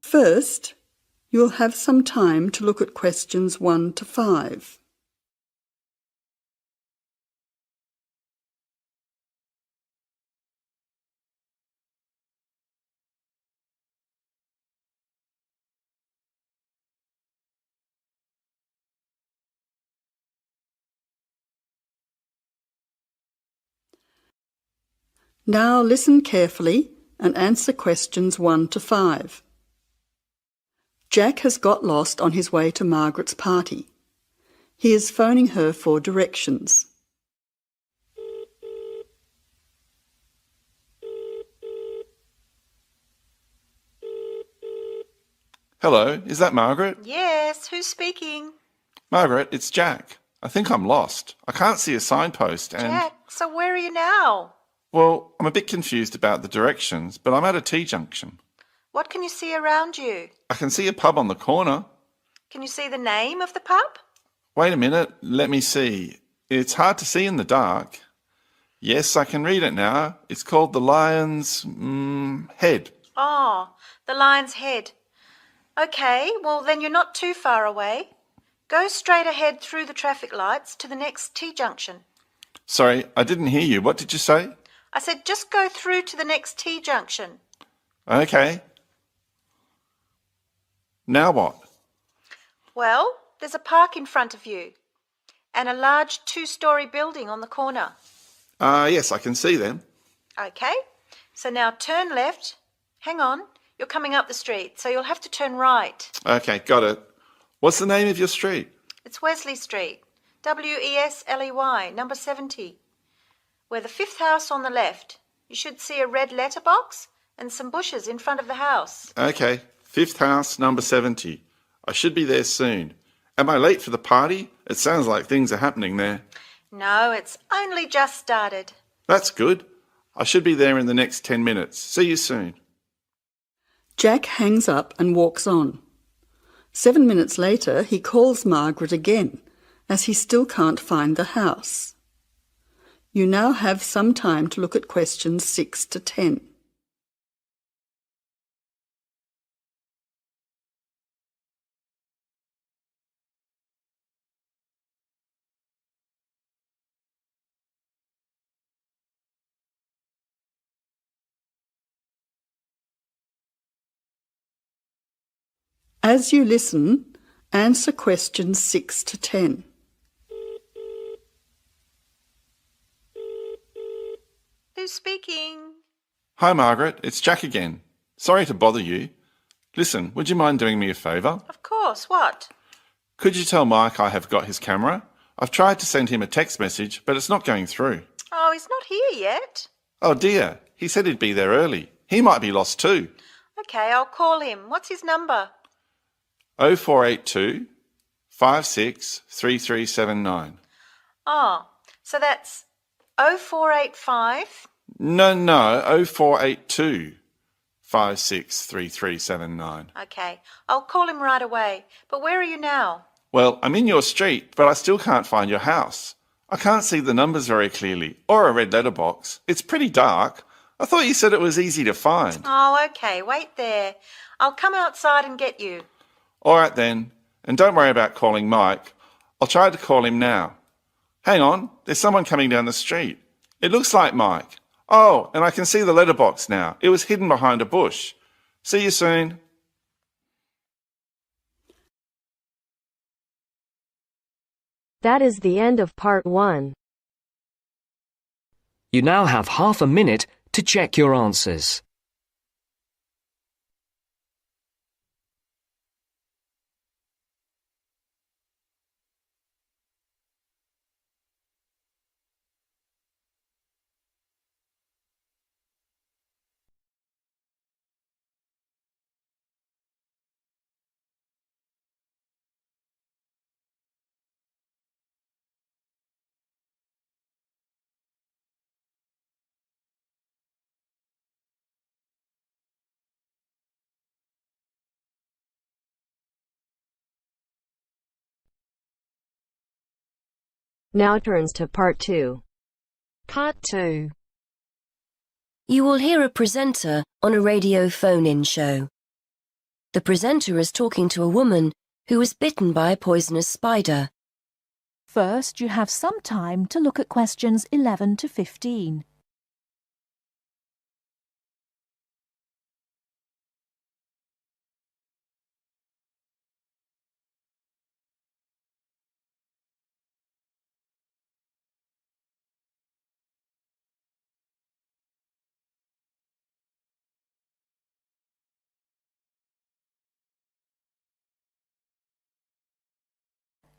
First, you'll have some time to look at questions 1 to 5. Now listen carefully and answer questions 1 to 5. Jack has got lost on his way to Margaret's party. He is phoning her for directions. Hello, is that Margaret? Yes, who's speaking? Margaret, it's Jack. I think I'm lost. I can't see a signpost and... Jack, so where are you now? Well, I'm a bit confused about the directions, but I'm at a T-junction. What can you see around you? I can see a pub on the corner. Can you see the name of the pub? Wait a minute, let me see. It's hard to see in the dark. Yes, I can read it now. It's called the Lion's Head. Oh, the Lion's Head. Okay, well then you're not too far away. Go straight ahead through the traffic lights to the next T-junction. Sorry, I didn't hear you. What did you say? I said just go through to the next T-junction. Okay. Now what? Well, there's a park in front of you and a large 2-story building on the corner. Yes, I can see them. Okay, so now turn left. Hang on, you're coming up the street, so you'll have to turn right. Okay, got it. What's the name of your street? It's Wesley Street, Wesley, number 70. We're the 5th house on the left. You should see a red letterbox and some bushes in front of the house. Okay, 5th house, number 70. I should be there soon. Am I late for the party? It sounds like things are happening there. No, it's only just started. That's good. I should be there in the next 10 minutes. See you soon. Jack hangs up and walks on. 7 minutes later, he calls Margaret again, as he still can't find the house. You now have some time to look at questions 6 to 10. As you listen, answer questions 6 to 10. Who's speaking? Hi, Margaret. It's Jack again. Sorry to bother you. Listen, would you mind doing me a favour? Of course, what? Could you tell Mike I have got his camera? I've tried to send him a text message, but it's not going through. Oh, he's not here yet. Oh dear, he said he'd be there early. He might be lost too. Okay, I'll call him. What's his number? 0482 563379. Oh, so that's 0485. No, 0482 563379. Okay, I'll call him right away. But where are you now? Well, I'm in your street, but I still can't find your house. I can't see the numbers very clearly, or a red letterbox. It's pretty dark. I thought you said it was easy to find. Oh, okay, wait there. I'll come outside and get you. All right then, and don't worry about calling Mike. I'll try to call him now. Hang on, there's someone coming down the street. It looks like Mike. Oh, and I can see the letterbox now. It was hidden behind a bush. See you soon. That is the end of part 1. You now have half a minute to check your answers. Now turns to part 2. Part 2. You will hear a presenter on a radio phone-in show. The presenter is talking to a woman who was bitten by a poisonous spider. First, you have some time to look at questions 11 to 15.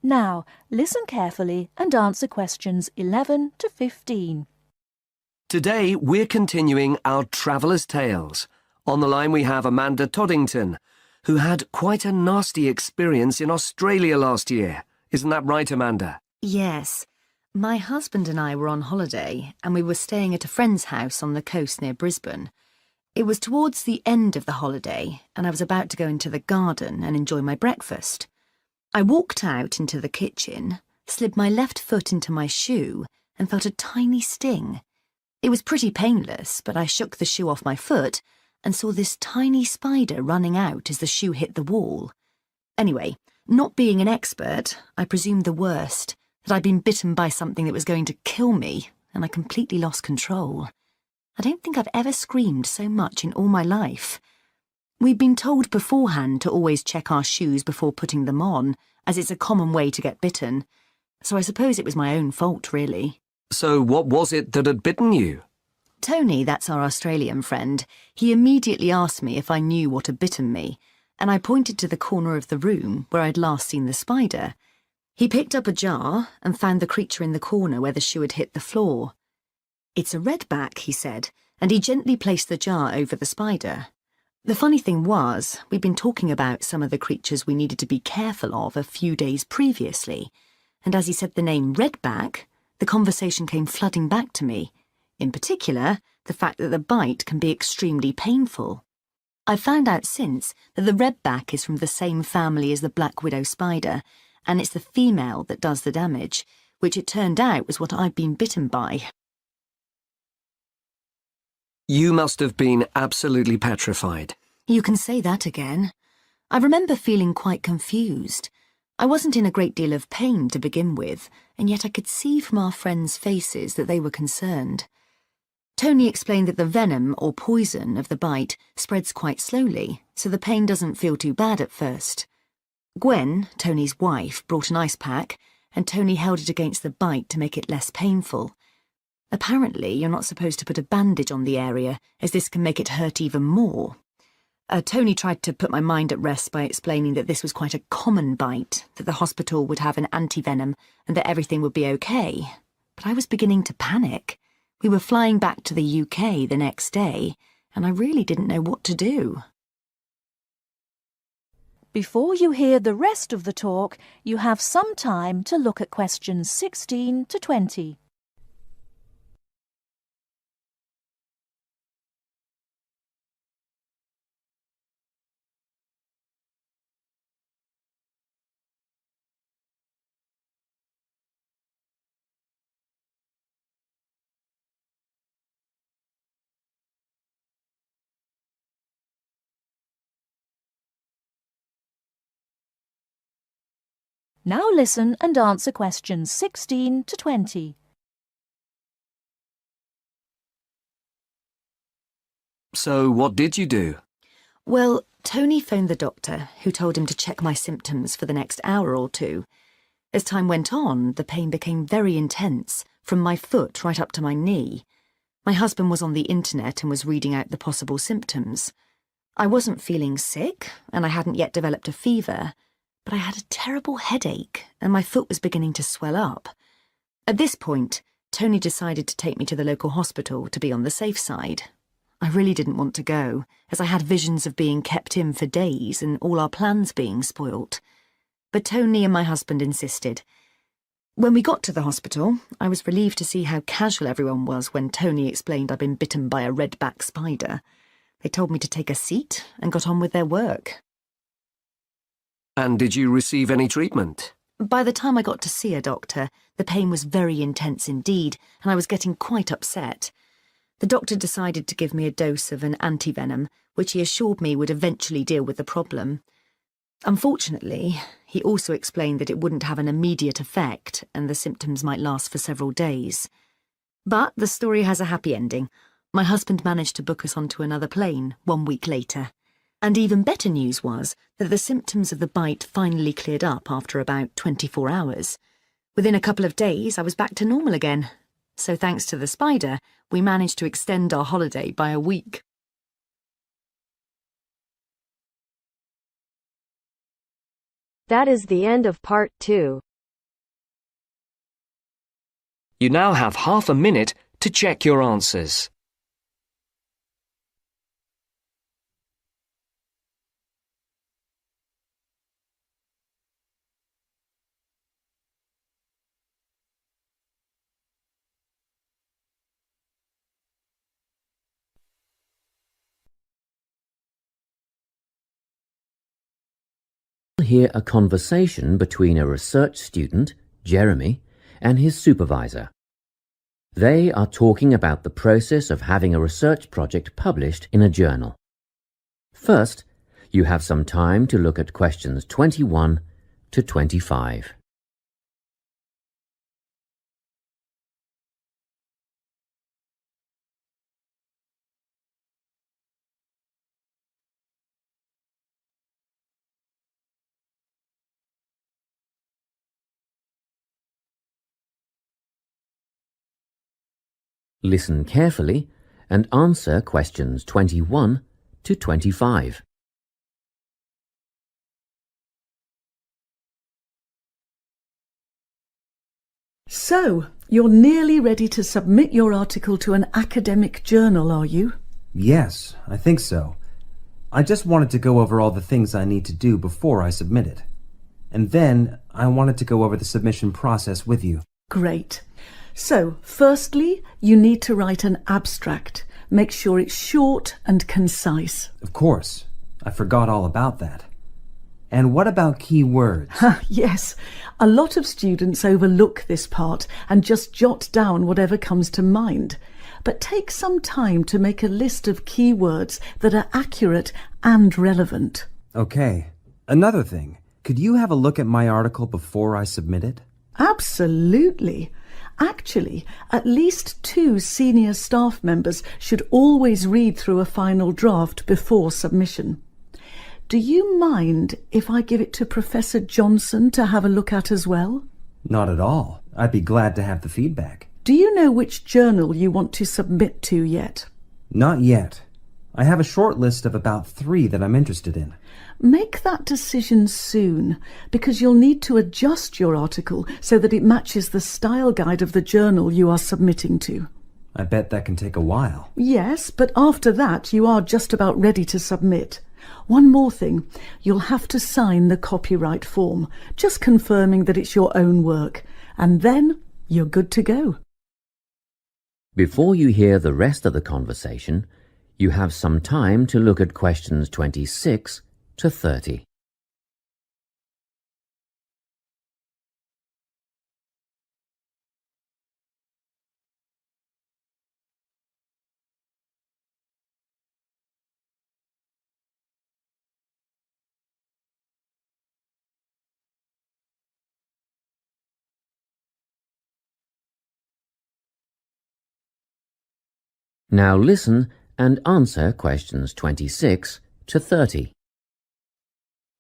Now, listen carefully and answer questions 11 to 15. Today, we're continuing our Traveller's Tales. On the line we have Amanda Toddington, who had quite a nasty experience in Australia last year. Isn't that right, Amanda? Yes. My husband and I were on holiday and we were staying at a friend's house on the coast near Brisbane. It was towards the end of the holiday and I was about to go into the garden and enjoy my breakfast. I walked out into the kitchen, slid my left foot into my shoe and felt a tiny sting. It was pretty painless, but I shook the shoe off my foot and saw this tiny spider running out as the shoe hit the wall. Anyway, not being an expert, I presumed the worst, that I'd been bitten by something that was going to kill me, and I completely lost control. I don't think I've ever screamed so much in all my life. We'd been told beforehand to always check our shoes before putting them on, as it's a common way to get bitten. So I suppose it was my own fault, really. So what was it that had bitten you? Tony, that's our Australian friend, he immediately asked me if I knew what had bitten me, and I pointed to the corner of the room where I'd last seen the spider. He picked up a jar and found the creature in the corner where the shoe had hit the floor. "It's a redback," he said, and he gently placed the jar over the spider. The funny thing was, we'd been talking about some of the creatures we needed to be careful of a few days previously, and as he said the name redback, the conversation came flooding back to me. In particular, the fact that the bite can be extremely painful. I've found out since that the redback is from the same family as the black widow spider, and it's the female that does the damage, which it turned out was what I'd been bitten by. You must have been absolutely petrified. You can say that again. I remember feeling quite confused. I wasn't in a great deal of pain to begin with, and yet I could see from our friends' faces that they were concerned. Tony explained that the venom or poison of the bite spreads quite slowly, so the pain doesn't feel too bad at first. Gwen, Tony's wife, brought an ice pack, and Tony held it against the bite to make it less painful. Apparently, you're not supposed to put a bandage on the area, as this can make it hurt even more. Tony tried to put my mind at rest by explaining that this was quite a common bite, that the hospital would have an antivenom, and that everything would be okay. But I was beginning to panic. We were flying back to the UK the next day, and I really didn't know what to do. Before you hear the rest of the talk, you have some time to look at questions 16 to 20. Now listen and answer questions 16 to 20. So what did you do? Well, Tony phoned the doctor, who told him to check my symptoms for the next hour or two. As time went on, the pain became very intense, from my foot right up to my knee. My husband was on the internet and was reading out the possible symptoms. I wasn't feeling sick, and I hadn't yet developed a fever, but I had a terrible headache, and my foot was beginning to swell up. At this point, Tony decided to take me to the local hospital to be on the safe side. I really didn't want to go, as I had visions of being kept in for days and all our plans being spoilt. But Tony and my husband insisted. When we got to the hospital, I was relieved to see how casual everyone was when Tony explained I'd been bitten by a redback spider. They told me to take a seat and got on with their work. And did you receive any treatment? By the time I got to see a doctor, the pain was very intense indeed, and I was getting quite upset. The doctor decided to give me a dose of an antivenom, which he assured me would eventually deal with the problem. Unfortunately, he also explained that it wouldn't have an immediate effect, and the symptoms might last for several days. But the story has a happy ending. My husband managed to book us onto another plane 1 week later. And even better news was that the symptoms of the bite finally cleared up after about 24 hours. Within a couple of days, I was back to normal again. So thanks to the spider, we managed to extend our holiday by a week. That is the end of part 2. You now have half a minute to check your answers. Hear a conversation between a research student, Jeremy, and his supervisor. They are talking about the process of having a research project published in a journal. First, you have some time to look at questions 21 to 25. Listen carefully and answer questions 21 to 25. So, you're nearly ready to submit your article to an academic journal, are you? Yes, I think so. I just wanted to go over all the things I need to do before I submit it. And then I wanted to go over the submission process with you. Great. So, firstly, you need to write an abstract. Make sure it's short and concise. Of course. I forgot all about that. And what about key words? Yes, a lot of students overlook this part and just jot down whatever comes to mind. But take some time to make a list of keywords that are accurate and relevant. Okay. Another thing. Could you have a look at my article before I submit it? Absolutely. Actually, at least 2 senior staff members should always read through a final draft before submission. Do you mind if I give it to Professor Johnson to have a look at as well? Not at all. I'd be glad to have the feedback. Do you know which journal you want to submit to yet? Not yet. I have a short list of about 3 that I'm interested in. Make that decision soon, because you'll need to adjust your article so that it matches the style guide of the journal you are submitting to. I bet that can take a while. Yes, but after that you are just about ready to submit. One more thing, you'll have to sign the copyright form, just confirming that it's your own work, and then you're good to go. Before you hear the rest of the conversation, you have some time to look at questions 26 to 30. Now listen and answer questions 26 to 30.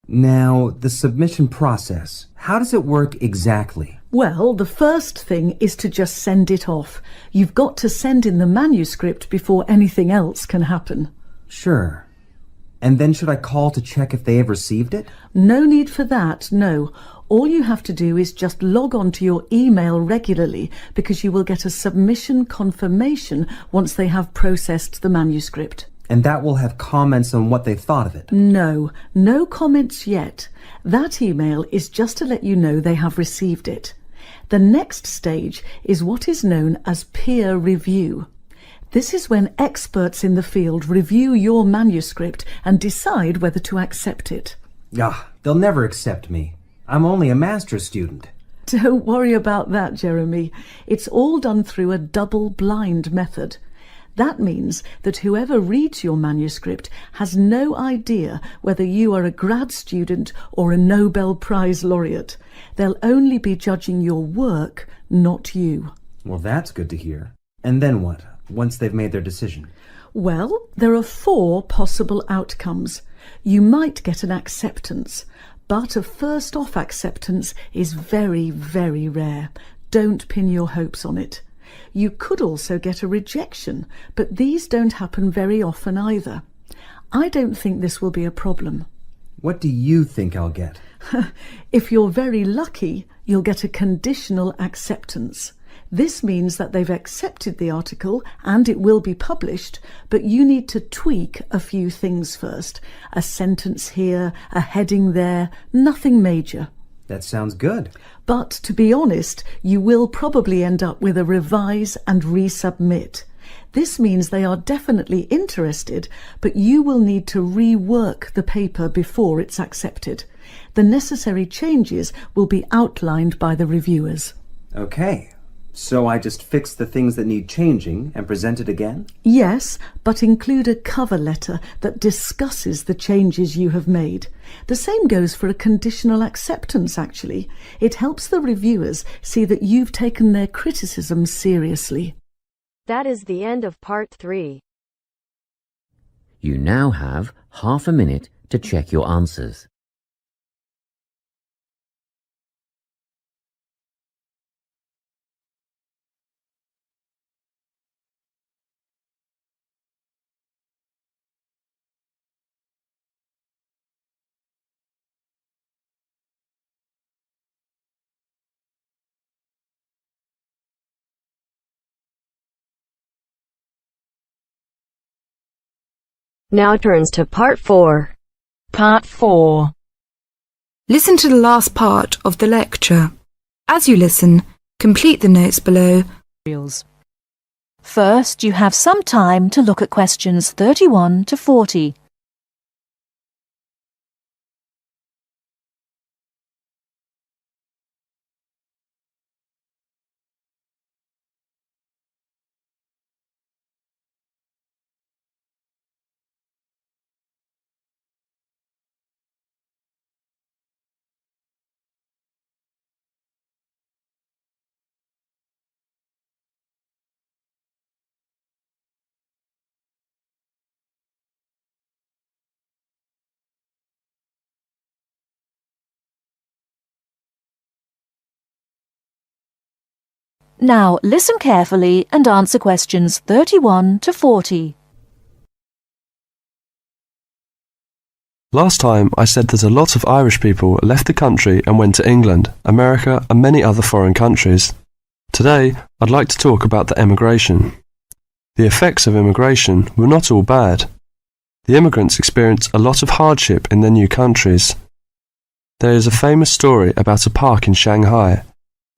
Now, the submission process. How does it work exactly? Well, the first thing is to just send it off. You've got to send in the manuscript before anything else can happen. Sure. And then should I call to check if they have received it? No need for that, no. All you have to do is just log on to your email regularly, because you will get a submission confirmation once they have processed the manuscript. And that will have comments on what they thought of it? No comments yet. That email is just to let you know they have received it. The next stage is what is known as peer review. This is when experts in the field review your manuscript and decide whether to accept it. They'll never accept me. I'm only a master's student. Don't worry about that, Jeremy. It's all done through a double-blind method. That means that whoever reads your manuscript has no idea whether you are a grad student or a Nobel Prize laureate. They'll only be judging your work, not you. Well, that's good to hear. And then what, once they've made their decision? Well, there are 4 possible outcomes. You might get an acceptance, but a first-off acceptance is very, very rare. Don't pin your hopes on it. You could also get a rejection, but these don't happen very often either. I don't think this will be a problem. What do you think I'll get? If you're very lucky, you'll get a conditional acceptance. This means that they've accepted the article and it will be published, but you need to tweak a few things first. A sentence here, a heading there, nothing major. That sounds good. But to be honest, you will probably end up with a revise and resubmit. This means they are definitely interested, but you will need to rework the paper before it's accepted. The necessary changes will be outlined by the reviewers. Okay. So I just fix the things that need changing and present it again? Yes, but include a cover letter that discusses the changes you have made. The same goes for a conditional acceptance, actually. It helps the reviewers see that you've taken their criticism seriously. That is the end of part 3. You now have half a minute to check your answers. Now turns to part 4. Part 4. Listen to the last part of the lecture. As you listen, complete the notes below. First, you have some time to look at questions 31 to 40. Now listen carefully and answer questions 31 to 40. Last time I said that a lot of Irish people left the country and went to England, America and many other foreign countries. Today I'd like to talk about the emigration. The effects of immigration were not all bad. The immigrants experienced a lot of hardship in their new countries. There is a famous story about a park in Shanghai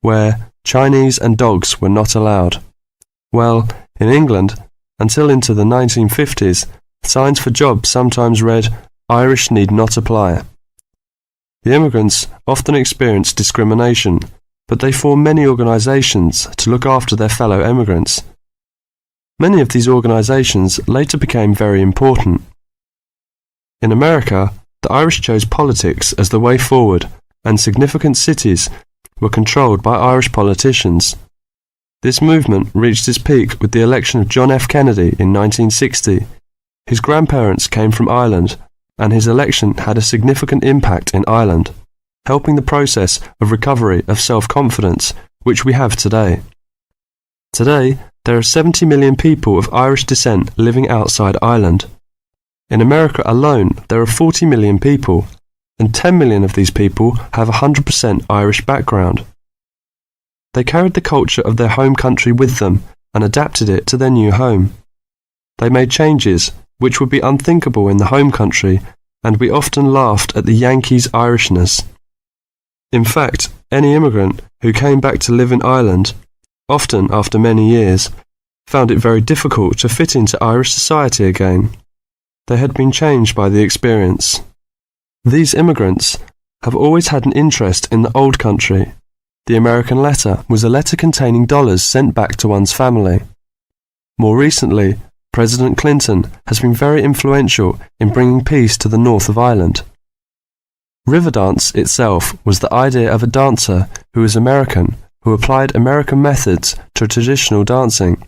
where Chinese and dogs were not allowed. Well, in England, until into the 1950s, signs for jobs sometimes read, "Irish need not apply." The immigrants often experienced discrimination, but they formed many organisations to look after their fellow immigrants. Many of these organisations later became very important. In America, the Irish chose politics as the way forward, and significant cities were controlled by Irish politicians. This movement reached its peak with the election of John F. Kennedy in 1960. His grandparents came from Ireland, and his election had a significant impact in Ireland, helping the process of recovery of self-confidence which we have today. Today, there are 70 million people of Irish descent living outside Ireland. In America alone, there are 40 million people, and 10 million of these people have a 100% Irish background. They carried the culture of their home country with them and adapted it to their new home. They made changes which would be unthinkable in the home country, and we often laughed at the Yankees' Irishness. In fact, any immigrant who came back to live in Ireland, often after many years, found it very difficult to fit into Irish society again. They had been changed by the experience. These immigrants have always had an interest in the old country. The American letter was a letter containing dollars sent back to one's family. More recently, President Clinton has been very influential in bringing peace to the north of Ireland. Riverdance itself was the idea of a dancer who was American, who applied American methods to traditional dancing,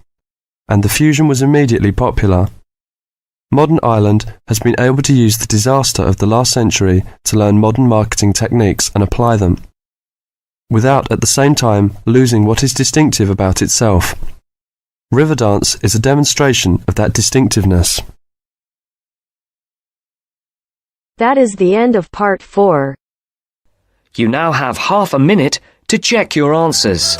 and the fusion was immediately popular. Modern Ireland has been able to use the disaster of the last century to learn modern marketing techniques and apply them, without at the same time losing what is distinctive about itself. Riverdance is a demonstration of that distinctiveness. That is the end of part 4. You now have half a minute to check your answers.